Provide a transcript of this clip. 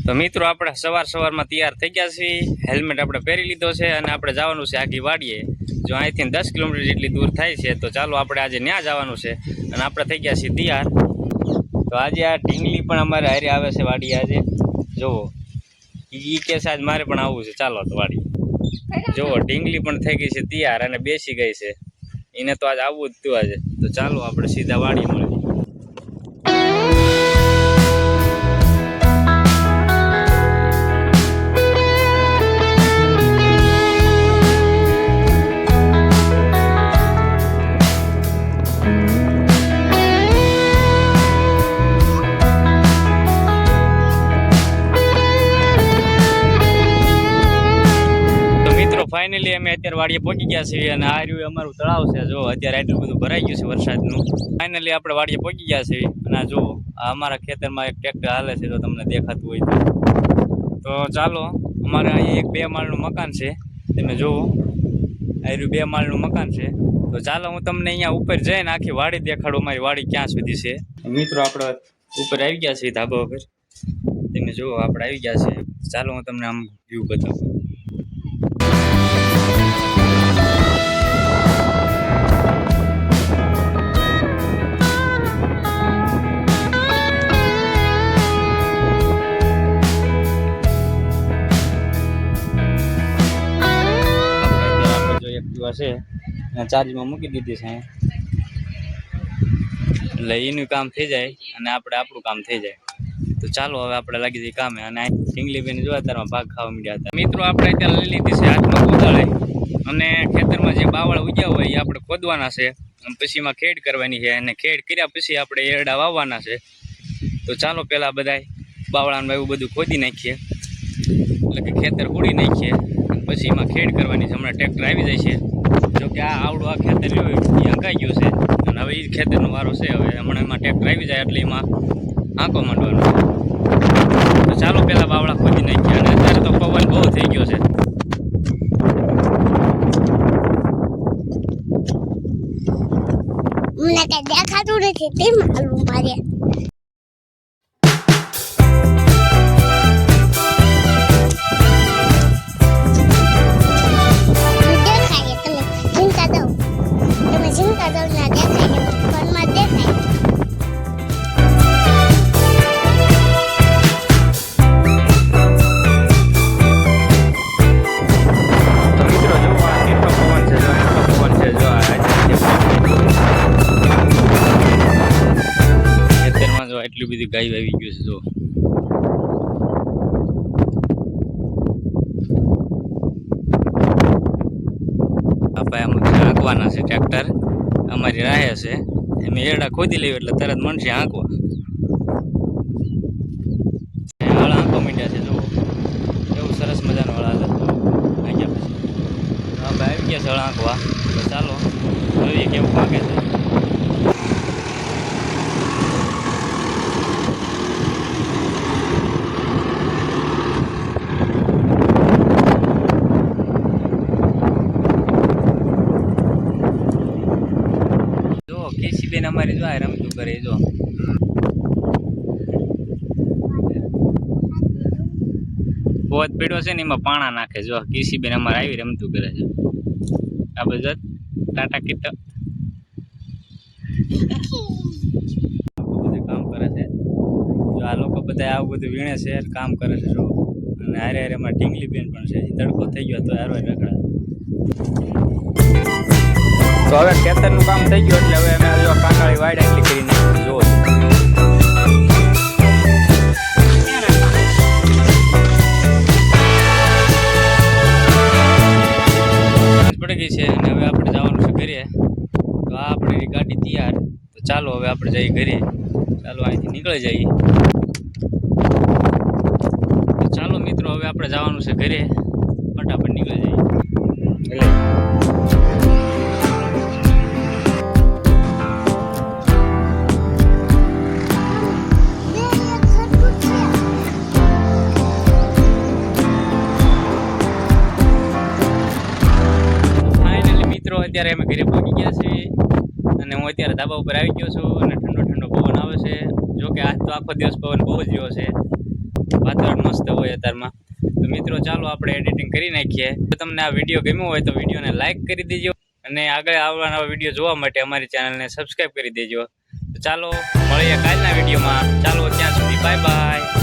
તો મિત્રો આપણે સવારમાં તૈયાર થઈ ગયા છીએ, હેલ્મેટ આપણે પહેરી લીધો છે અને આપણે જવાનું છે આગી વાડીએ। જો અહીંથી 10 કિલોમીટર જેટલી દૂર થાય છે, તો ચાલો આપણે આજે ત્યાં જવાનું છે અને આપણે થઈ ગયા છીએ તૈયાર। તો આજે આ ઢીંગલી પણ અમારે હારે આવે છે વાડીએ। આજે જુઓ ઈ કે આજ મારે પણ આવવું છે, ચાલો તો વાડી જુઓ ઢીંગલી પણ થઈ ગઈ છે તૈયાર અને બેસી ગઈ છે, એને તો આજ આવવું જ હતું આજે। તો ચાલો આપણે સીધા વાડી મળીએ। फाइनली અમે અત્યારે વાડીએ પહોંચી ગયા છીએ અને આ રહ્યું અમારું તળાવ છે। જો અત્યારે આટલું બધું ભરાઈ ગયું છે વરસાદનું। ફાઇનલી આપણે વાડીએ પહોંચી ગયા છીએ અને આ જુઓ આ અમારા ખેતરમાં એક ટ્રેક્ટર હાલે છે, જો તમને દેખાતું હોય તો ચાલો અમારે અહીં એક 2 માળનું મકાન છે, તમે જુઓ આ રહ્યું 2 માળનું મકાન છે। તો ચાલો હું તમને અહીંયા ઉપર જઈને આખી વાડી દેખાડું, અમારી વાડી ક્યાં સુધી છે। મિત્રો આપણે ઉપર આવી ગયા છીએ ધાબા ઉપર, તમે જુઓ આપણે આવી ગયા છીએ। ચાલો હું તમને આમ વ્યૂ બતાવું। છે ચાર્જમાં મૂકી દીધી છે એટલે એનું કામ થઈ જાય અને આપણું કામ થઈ જાય। તો ચાલો હવે આપણે લાગી જઈએ કામે। અને ઢીંગલી બેન જોવા તારમાં ભાગ ખાવા મળ્યા હતા। મિત્રો આપણે અત્યારે લઈ લીધી છે હાથમાં કોદાળે અને ખેતરમાં જે બાવળ ઉગ્યા હોય એ આપણે ખોદવાના છે, પછી એમાં ખેડ કરવાની છે અને ખેડ કર્યા પછી આપણે એરડા વાવવાના છે। તો ચાલો પહેલાં બધા બાવળાનું એવું બધું ખોદી નાખીએ, એટલે કે ખેતર ખોડી નાખીએ, પછી એમાં ખેડ કરવાની છે। હમણાં ટ્રેક્ટર આવી જાય છે, જોકે આ આવડું આ ખેતર રહ્યું એ હંકાઈ ગયું છે અને હવે એ ખેતરનો વારો છે। હવે હમણાં એમાં ટ્રેક્ટર આવી જાય એટલે એમાં આંકો માંડવાનો છે। તો ચાલો પહેલાં બાવળા ખોદી નાખીએ અને અત્યારે તો પવન બહુ થઈ ગયો છે। મને કઈ દેખાતું નથી તેમ હાલવું મારે। એટલી બધી ગાય આવી ગયું છે। જો આપણે હાંકવાના છે, ટ્રેક્ટર અમારી રાહે છે, એમ એરડા ખોદી લેવી એટલે તરત મનશે હાંકવા। હળ હાંકો મીડ્યા છે, જુઓ એવું સરસ મજાનો હળ હાલે હાંક્યા પછી આપણે આવી ગયા છે હળ હાંકવા। તો ચાલો જોઈએ કેવું હાંકે છે। બેન અમારી જો આ રમતું કરે, જો પોત પીડ્યો છે ને એમાં પાણા નાખે। જો કિસી બેન અમારે આવી રમતું કરે છે। આ બધું ટાટા કીટો બધું કામ કરે છે। જો આ લોકો બધા આવું બધું વીણે છે, કામ કરે છે। જો અને હારે હારે એમાં ઢીંગલી બેન પણ છે, તડકો થઈ ગયો તો હારવાર રખડા। તો હવે ખેતરનું કામ થઈ ગયું એટલે હવે અમે જો કાંગાળી વાડ એટલી કરીને જોવો પડી ગઈ છે અને હવે આપણે જવાનું છે ઘરે। તો આ આપણી ગાડી તૈયાર। તો ચાલો હવે આપણે જઈએ ઘરે, ચાલો અહીંથી નીકળી જઈએ। તો ચાલો મિત્રો હવે આપણે જવાનું છે ઘરે, ફટાફટ નીકળી જઈએ। અત્યારે અમે ઘરે પહોંચી ગયા છીએ અને હું અત્યારે ધાબા ઉપર આવી ગયો છું અને ઠંડો ઠંડો પવન આવે છે। જો કે આજ તો આખો દિવસ પવન બહુ જ રહ્યો છે વાતાવરણ મસ્ત હોય અત્યારમાં. તો મિત્રો ચાલો આપણે એડિટિંગ કરી નાખીએ. જો તમને આ વિડીયો ગમ્યો હોય તો વિડીયોને લાઇક કરી દેજો અને આગળ આવવાના વિડીયો જોવા માટે અમારી ચેનલને સબસ્ક્રાઈબ કરી દેજો. તો ચાલો મળીએ કાલના વિડીયોમાં. ચાલો ત્યાં સુધી બાય બાય.